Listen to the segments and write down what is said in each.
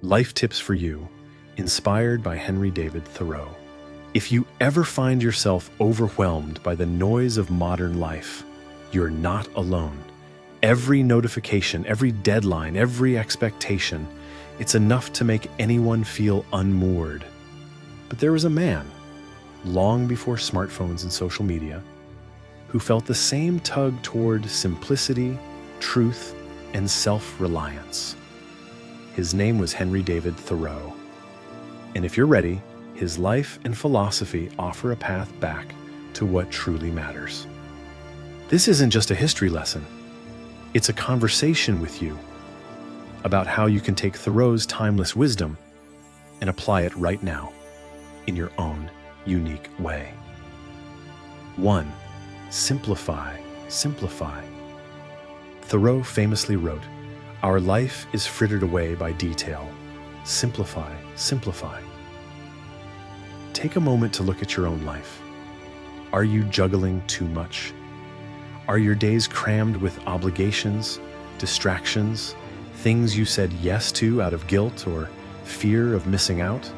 Life tips for you, inspired by David Thoreau. If you ever find yourself overwhelmed by the noise of modern life, you're not alone. Every notification, every deadline, every expectation, it's enough to make anyone feel unmoored. But there was a man, long before smartphones and social media, who felt the same tug toward simplicity, truth, and self-reliance. His name was David Thoreau. And if you're ready, his life and philosophy offer a path back to what truly matters. This isn't just a history lesson. It's a conversation with you about how you can take Thoreau's timeless wisdom and apply it right now in your own unique way. 1. Simplify, simplify. Thoreau famously wrote, "Our life is frittered away by detail. Simplify, simplify." Take a moment to look at your own life. Are you juggling too much? Are your days crammed with obligations, distractions, things you said yes to out of guilt or fear of missing out?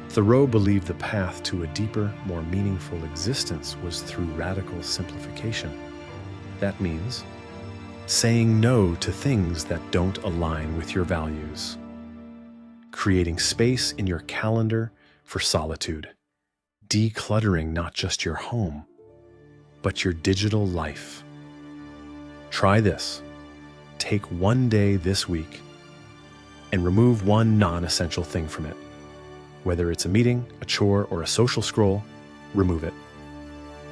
Thoreau believed the path to a deeper, more meaningful existence was through radical simplification. That means saying no to things that don't align with your values, creating space in your calendar for solitude, decluttering not just your home, but your digital life. Try this. Take one day this week and remove one non-essential thing from it. Whether it's a meeting, a chore, or a social scroll, remove it.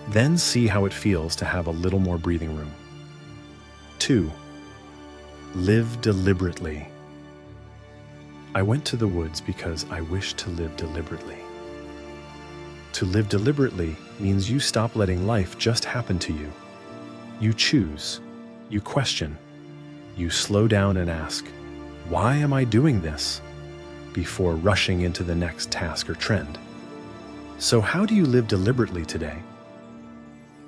Then see how it feels to have a little more breathing room. 2. Live deliberately. I went to the woods because I wished to live deliberately. To live deliberately means you stop letting life just happen to you. You choose, you question, you slow down and ask, "Why am I doing this?" before rushing into the next task or trend. So how do you live deliberately today?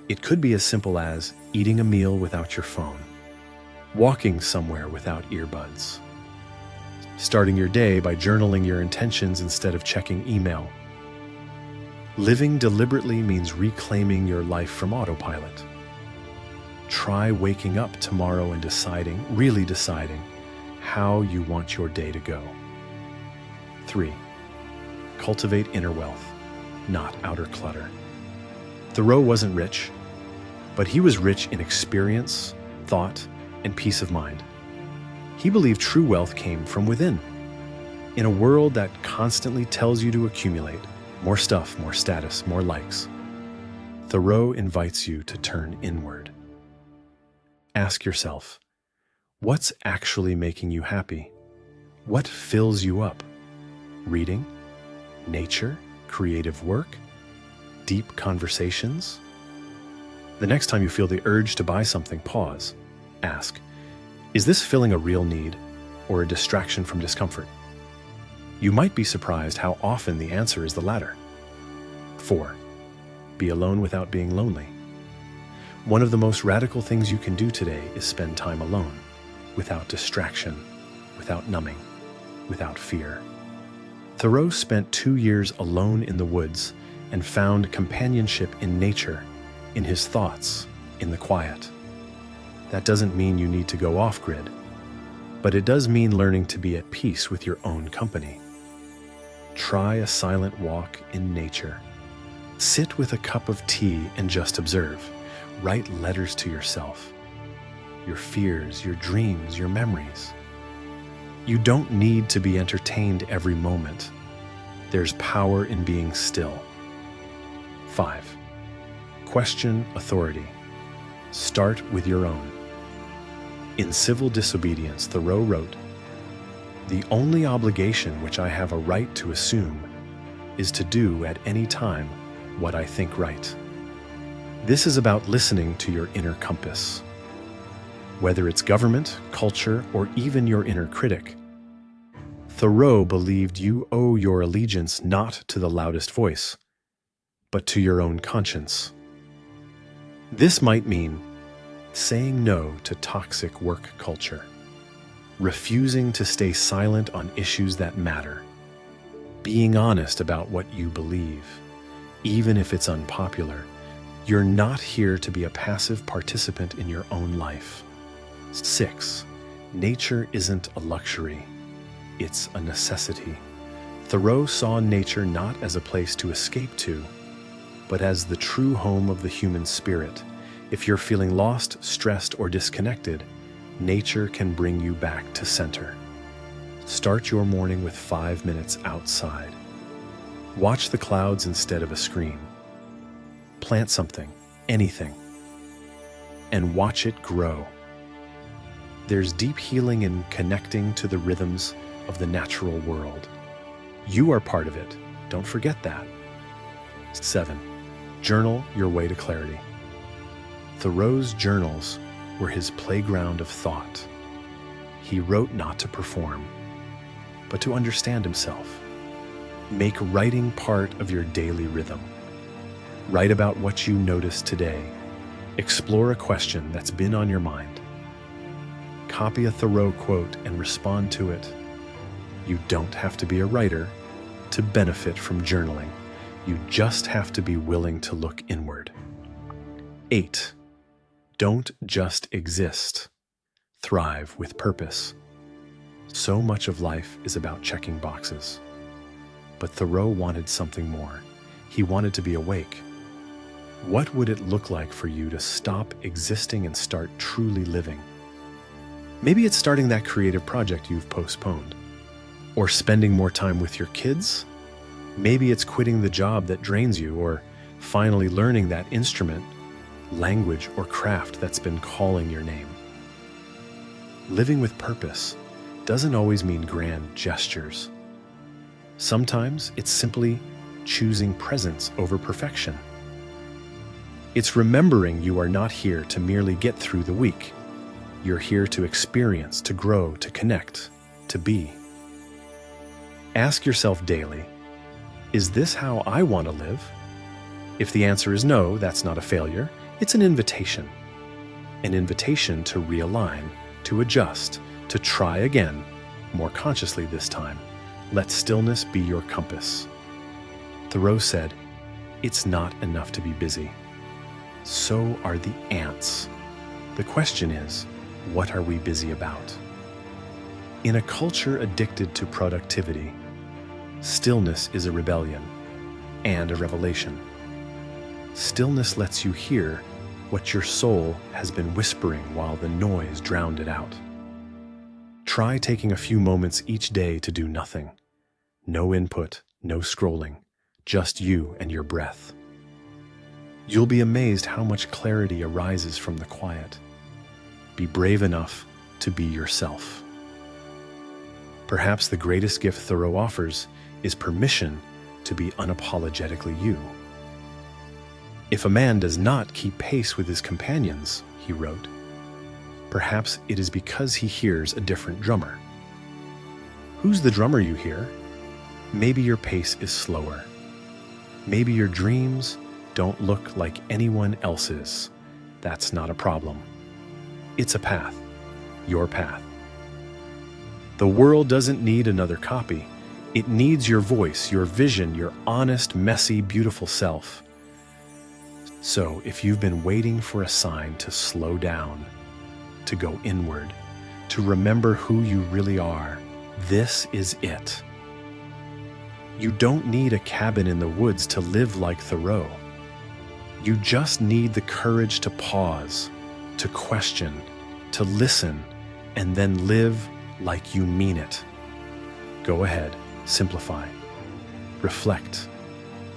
It could be as simple as eating a meal without your phone, walking somewhere without earbuds, starting your day by journaling your intentions instead of checking email. Living deliberately means reclaiming your life from autopilot. Try waking up tomorrow and really deciding how you want your day to go. 3. Cultivate inner wealth, not outer clutter. Thoreau wasn't rich, but he was rich in experience, thought, and peace of mind. He believed true wealth came from within. In a world that constantly tells you to accumulate more stuff, more status, more likes, Thoreau invites you to turn inward. Ask yourself, what's actually making you happy? What fills you up? Reading, nature, creative work, deep conversations? The next time you feel the urge to buy something, pause. Ask, is this filling a real need or a distraction from discomfort? You might be surprised how often the answer is the latter. 4. Be alone without being lonely. One of the most radical things you can do today is spend time alone, without distraction, without numbing, without fear. Thoreau spent 2 years alone in the woods and found companionship in nature, in his thoughts, in the quiet. That doesn't mean you need to go off-grid, but it does mean learning to be at peace with your own company. Try a silent walk in nature. Sit with a cup of tea and just observe. Write letters to yourself, your fears, your dreams, your memories. You don't need to be entertained every moment. There's power in being still. 5. Question authority. Start with your own. In Civil Disobedience, Thoreau wrote, "The only obligation which I have a right to assume is to do at any time what I think right." This is about listening to your inner compass. Whether it's government, culture, or even your inner critic, Thoreau believed you owe your allegiance not to the loudest voice, but to your own conscience. This might mean saying no to toxic work culture, refusing to stay silent on issues that matter, being honest about what you believe, even if it's unpopular. You're not here to be a passive participant in your own life. 6. Nature isn't a luxury, it's a necessity. Thoreau saw nature not as a place to escape to, but as the true home of the human spirit. If you're feeling lost, stressed, or disconnected, nature can bring you back to center. Start your morning with 5 minutes outside. Watch the clouds instead of a screen. Plant something, anything, and watch it grow. There's deep healing in connecting to the rhythms of the natural world. You are part of it. Don't forget that. 7. Journal your way to clarity. Thoreau's journals were his playground of thought. He wrote not to perform, but to understand himself. Make writing part of your daily rhythm. Write about what you notice today. Explore a question that's been on your mind. Copy a Thoreau quote and respond to it. You don't have to be a writer to benefit from journaling. You just have to be willing to look inward. 8. Don't just exist. Thrive with purpose. So much of life is about checking boxes. But Thoreau wanted something more. He wanted to be awake. What would it look like for you to stop existing and start truly living? Maybe it's starting that creative project you've postponed, or spending more time with your kids. Maybe it's quitting the job that drains you, or finally learning that instrument, language, or craft that's been calling your name. Living with purpose doesn't always mean grand gestures. Sometimes it's simply choosing presence over perfection. It's remembering you are not here to merely get through the week. You're here to experience, to grow, to connect, to be. Ask yourself daily, is this how I want to live? If the answer is no, that's not a failure. It's an invitation. An invitation to realign, to adjust, to try again, more consciously this time. Let stillness be your compass. Thoreau said, "It's not enough to be busy. So are the ants." The question is, what are we busy about? In a culture addicted to productivity, stillness is a rebellion and a revelation. Stillness lets you hear what your soul has been whispering while the noise drowned it out. Try taking a few moments each day to do nothing. No input, no scrolling, just you and your breath. You'll be amazed how much clarity arises from the quiet. Be brave enough to be yourself. Perhaps the greatest gift Thoreau offers is permission to be unapologetically you. If a man does not keep pace with his companions, he wrote, perhaps it is because he hears a different drummer. Who's the drummer you hear? Maybe your pace is slower. Maybe your dreams don't look like anyone else's. That's not a problem. It's a path, your path. The world doesn't need another copy. It needs your voice, your vision, your honest, messy, beautiful self. So if you've been waiting for a sign to slow down, to go inward, to remember who you really are, this is it. You don't need a cabin in the woods to live like Thoreau. You just need the courage to pause, to question, to listen, and then live like you mean it. Go ahead, simplify, reflect,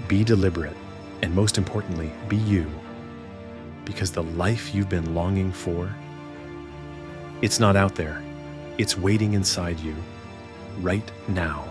be deliberate, and most importantly, be you. Because the life you've been longing for, it's not out there. It's waiting inside you, right now.